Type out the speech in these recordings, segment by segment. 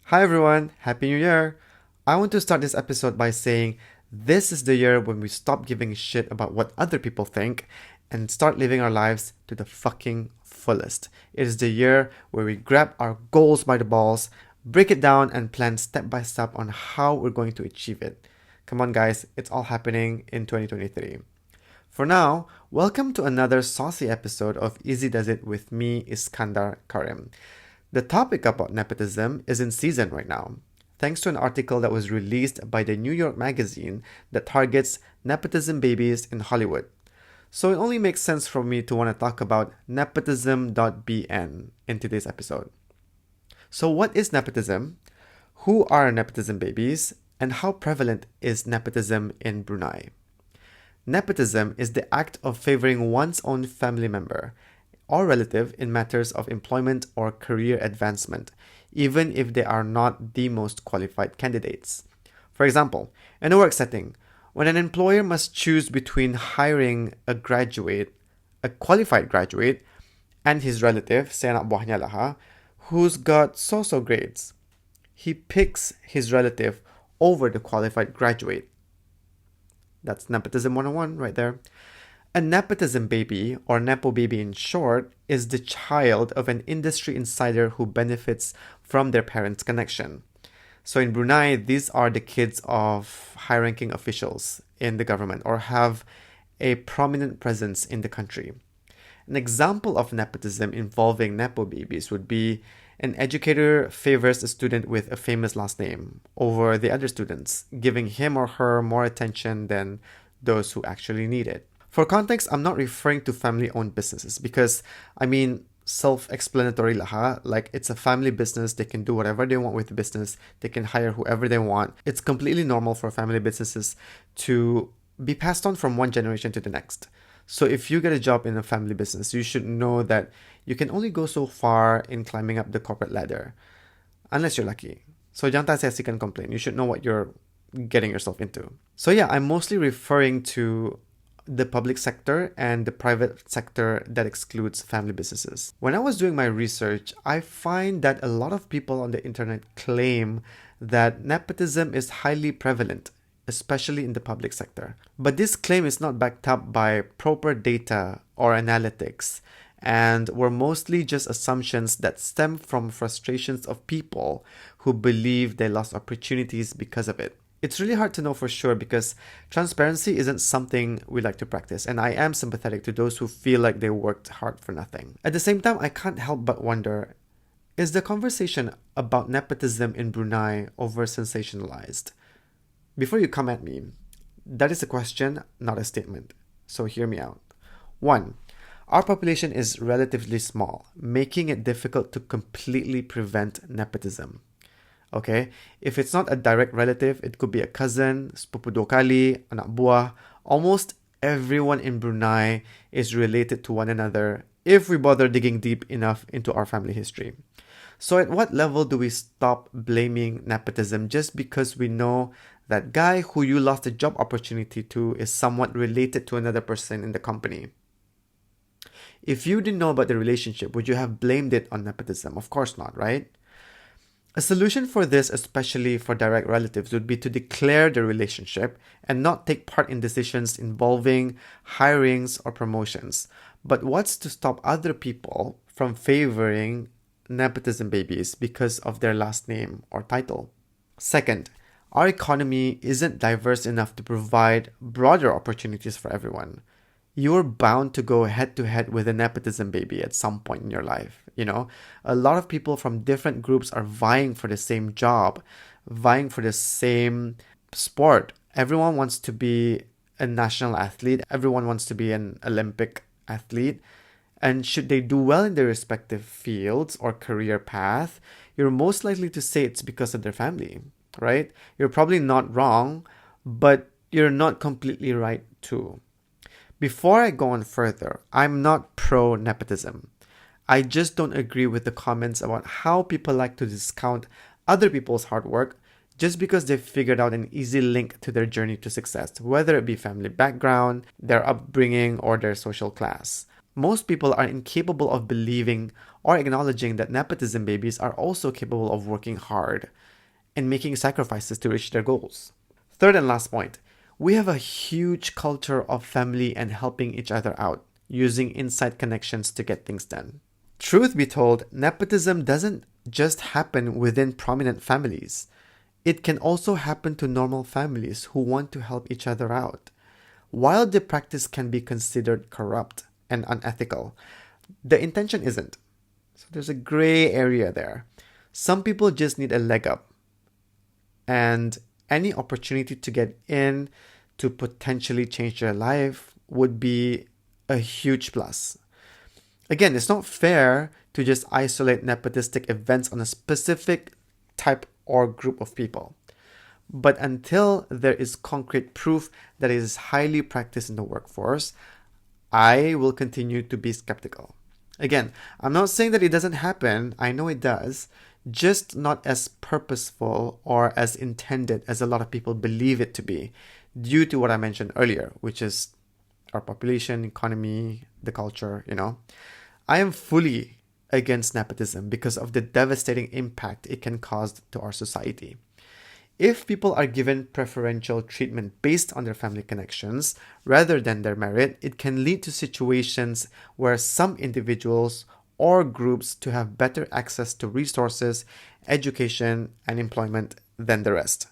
Hi everyone, Happy New Year! I want to start this episode by saying this is the year when we stop giving a shit about what other people think and start living our lives to the fucking fullest. It is the year where we grab our goals by the balls, break it down, and plan step by step on how we're going to achieve it. Come on, guys, it's all happening in 2023. For now, welcome to another saucy episode of Easy Does It with me, Iskandar Karim. The topic about nepotism is in season right now, thanks to an article that was released by the New York Magazine that targets nepotism babies in Hollywood. So it only makes sense for me to want to talk about nepotism.bn in today's episode. So what is nepotism? Who are nepotism babies? And how prevalent is nepotism in Brunei? Nepotism is the act of favoring one's own family member or relative in matters of employment or career advancement, even if they are not the most qualified candidates. For example, in a work setting, when an employer must choose between hiring a qualified graduate, and his relative, say anak buahnya lah, who's got so-so grades, he picks his relative over the qualified graduate. That's nepotism 101 right there. A nepotism baby, or nepo baby in short, is the child of an industry insider who benefits from their parents' connection. So in Brunei, these are the kids of high-ranking officials in the government or have a prominent presence in the country. An example of nepotism involving nepo babies would be an educator favors a student with a famous last name over the other students, giving him or her more attention than those who actually need it. For context, I'm not referring to family-owned businesses because, self-explanatory lah. Like, it's a family business. They can do whatever they want with the business. They can hire whoever they want. It's completely normal for family businesses to be passed on from one generation to the next. So if you get a job in a family business, you should know that you can only go so far in climbing up the corporate ladder, unless you're lucky. So jangan saksikan complain. You should know what you're getting yourself into. So yeah, I'm mostly referring to the public sector and the private sector that excludes family businesses. When I was doing my research, I find that a lot of people on the internet claim that nepotism is highly prevalent, especially in the public sector. But this claim is not backed up by proper data or analytics, and were mostly just assumptions that stem from frustrations of people who believe they lost opportunities because of it. It's really hard to know for sure because transparency isn't something we like to practice, and I am sympathetic to those who feel like they worked hard for nothing. At the same time, I can't help but wonder, is the conversation about nepotism in Brunei over sensationalized? Before you come at me, that is a question, not a statement. So hear me out. 1. Our population is relatively small, making it difficult to completely prevent nepotism. Okay, if it's not a direct relative, it could be a cousin, sepupu dua kali, anak buah. Almost everyone in Brunei is related to one another if we bother digging deep enough into our family history. So at what level do we stop blaming nepotism just because we know that guy who you lost a job opportunity to is somewhat related to another person in the company? If you didn't know about the relationship, would you have blamed it on nepotism? Of course not, right? A solution for this, especially for direct relatives, would be to declare the relationship and not take part in decisions involving hirings or promotions. But what's to stop other people from favoring nepotism babies because of their last name or title? Second, our economy isn't diverse enough to provide broader opportunities for everyone. You're bound to go head to head with a nepotism baby at some point in your life. A lot of people from different groups are vying for the same job, vying for the same sport. Everyone wants to be a national athlete. Everyone wants to be an Olympic athlete. And should they do well in their respective fields or career path, you're most likely to say it's because of their family, right? You're probably not wrong, but you're not completely right too. Before I go on further, I'm not pro-nepotism. I just don't agree with the comments about how people like to discount other people's hard work just because they've figured out an easy link to their journey to success, whether it be family background, their upbringing, or their social class. Most people are incapable of believing or acknowledging that nepotism babies are also capable of working hard and making sacrifices to reach their goals. Third and last point, we have a huge culture of family and helping each other out, using inside connections to get things done. Truth be told, nepotism doesn't just happen within prominent families. It can also happen to normal families who want to help each other out. While the practice can be considered corrupt and unethical, the intention isn't. So there's a gray area there. Some people just need a leg up, and any opportunity to get in to potentially change their life would be a huge plus. Again, it's not fair to just isolate nepotistic events on a specific type or group of people. But until there is concrete proof that it is highly practiced in the workforce, I will continue to be skeptical. Again, I'm not saying that it doesn't happen. I know it does, just not as purposeful or as intended as a lot of people believe it to be, due to what I mentioned earlier, which is our population, economy, the culture, I am fully against nepotism because of the devastating impact it can cause to our society. If people are given preferential treatment based on their family connections rather than their merit, it can lead to situations where some individuals or groups to have better access to resources, education, and employment than the rest.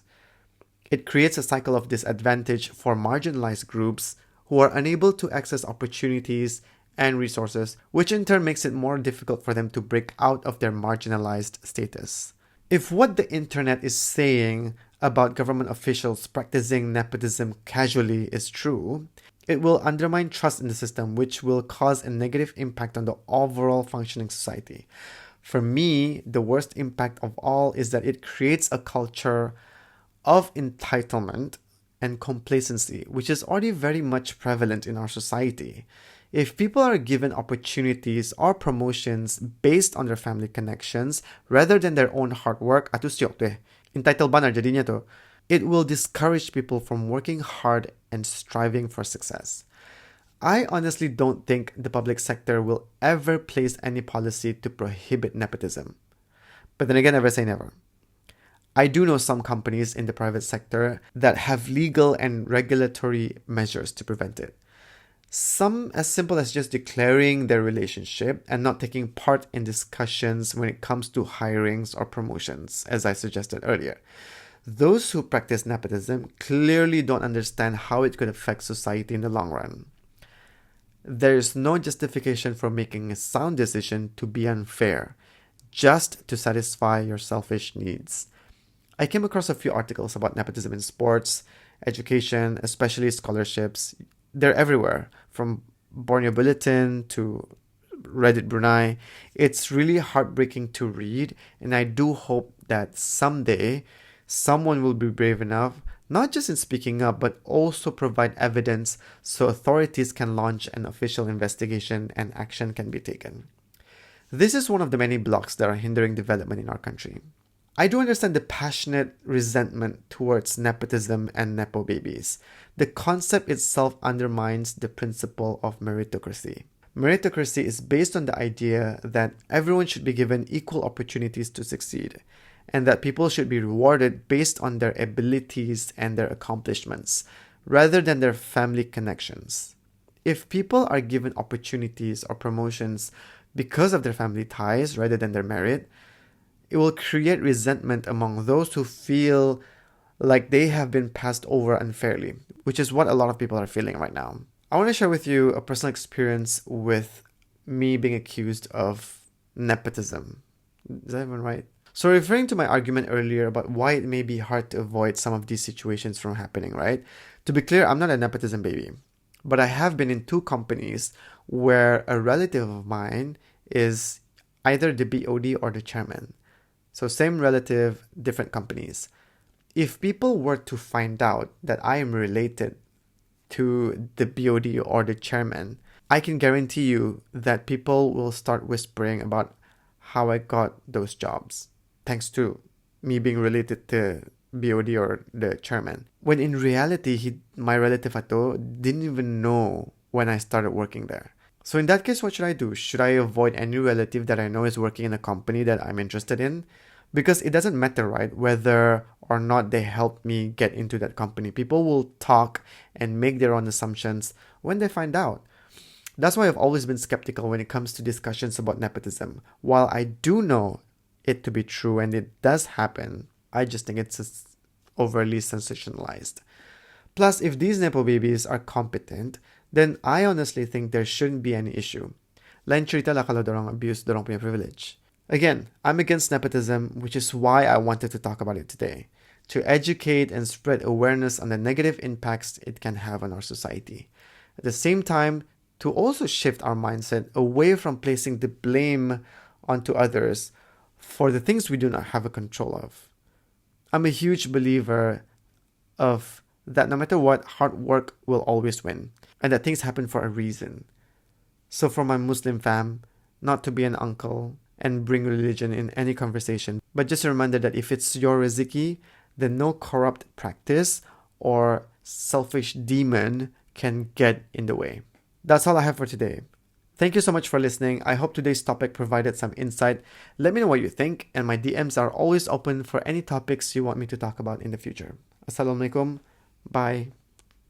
It creates a cycle of disadvantage for marginalized groups who are unable to access opportunities and resources, which in turn makes it more difficult for them to break out of their marginalized status. If what the internet is saying about government officials practicing nepotism casually is true, it will undermine trust in the system, which will cause a negative impact on the overall functioning society. For me, the worst impact of all is that it creates a culture of entitlement and complacency, which is already very much prevalent in our society. If people are given opportunities or promotions based on their family connections rather than their own hard work, entitled banner jadinya to, it will discourage people from working hard and striving for success. I honestly don't think the public sector will ever place any policy to prohibit nepotism. But then again, never say never. I do know some companies in the private sector that have legal and regulatory measures to prevent it. Some as simple as just declaring their relationship and not taking part in discussions when it comes to hirings or promotions, as I suggested earlier. Those who practice nepotism clearly don't understand how it could affect society in the long run. There is no justification for making a sound decision to be unfair, just to satisfy your selfish needs. I came across a few articles about nepotism in sports, education, especially scholarships. They're everywhere, from Borneo Bulletin to Reddit Brunei. It's really heartbreaking to read, and I do hope that someday someone will be brave enough, not just in speaking up, but also provide evidence so authorities can launch an official investigation and action can be taken. This is one of the many blocks that are hindering development in our country. I do understand the passionate resentment towards nepotism and nepo babies. The concept itself undermines the principle of meritocracy. Meritocracy is based on the idea that everyone should be given equal opportunities to succeed, and that people should be rewarded based on their abilities and their accomplishments, rather than their family connections. If people are given opportunities or promotions because of their family ties rather than their merit, it will create resentment among those who feel like they have been passed over unfairly, which is what a lot of people are feeling right now. I want to share with you a personal experience with me being accused of nepotism. Is that even right? So referring to my argument earlier about why it may be hard to avoid some of these situations from happening, right? To be clear, I'm not a nepotism baby, but I have been in two companies where a relative of mine is either the BOD or the chairman. So same relative, different companies. If people were to find out that I am related to the BOD or the chairman, I can guarantee you that people will start whispering about how I got those jobs, thanks to me being related to BOD or the chairman. When in reality, my relative Ato didn't even know when I started working there. So in that case, what should I do? Should I avoid any relative that I know is working in a company that I'm interested in? Because it doesn't matter, right, whether or not they help me get into that company. People will talk and make their own assumptions when they find out. That's why I've always been skeptical when it comes to discussions about nepotism. While I do know it to be true and it does happen, I just think it's just overly sensationalized. Plus, if these nepo babies are competent, then I honestly think there shouldn't be any issue. Lain cerita lah kalau dorang abuse dorang punya privilege. Again, I'm against nepotism, which is why I wanted to talk about it today. To educate and spread awareness on the negative impacts it can have on our society. At the same time, to also shift our mindset away from placing the blame onto others for the things we do not have a control of. I'm a huge believer of that no matter what, hard work will always win, and that things happen for a reason. So for my Muslim fam, not to be an uncle and bring religion in any conversation, but just a reminder that if it's your riziki, then no corrupt practice or selfish demon can get in the way. That's all I have for today. Thank you so much for listening. I hope today's topic provided some insight. Let me know what you think, and my DMs are always open for any topics you want me to talk about in the future. Assalamualaikum. Bye.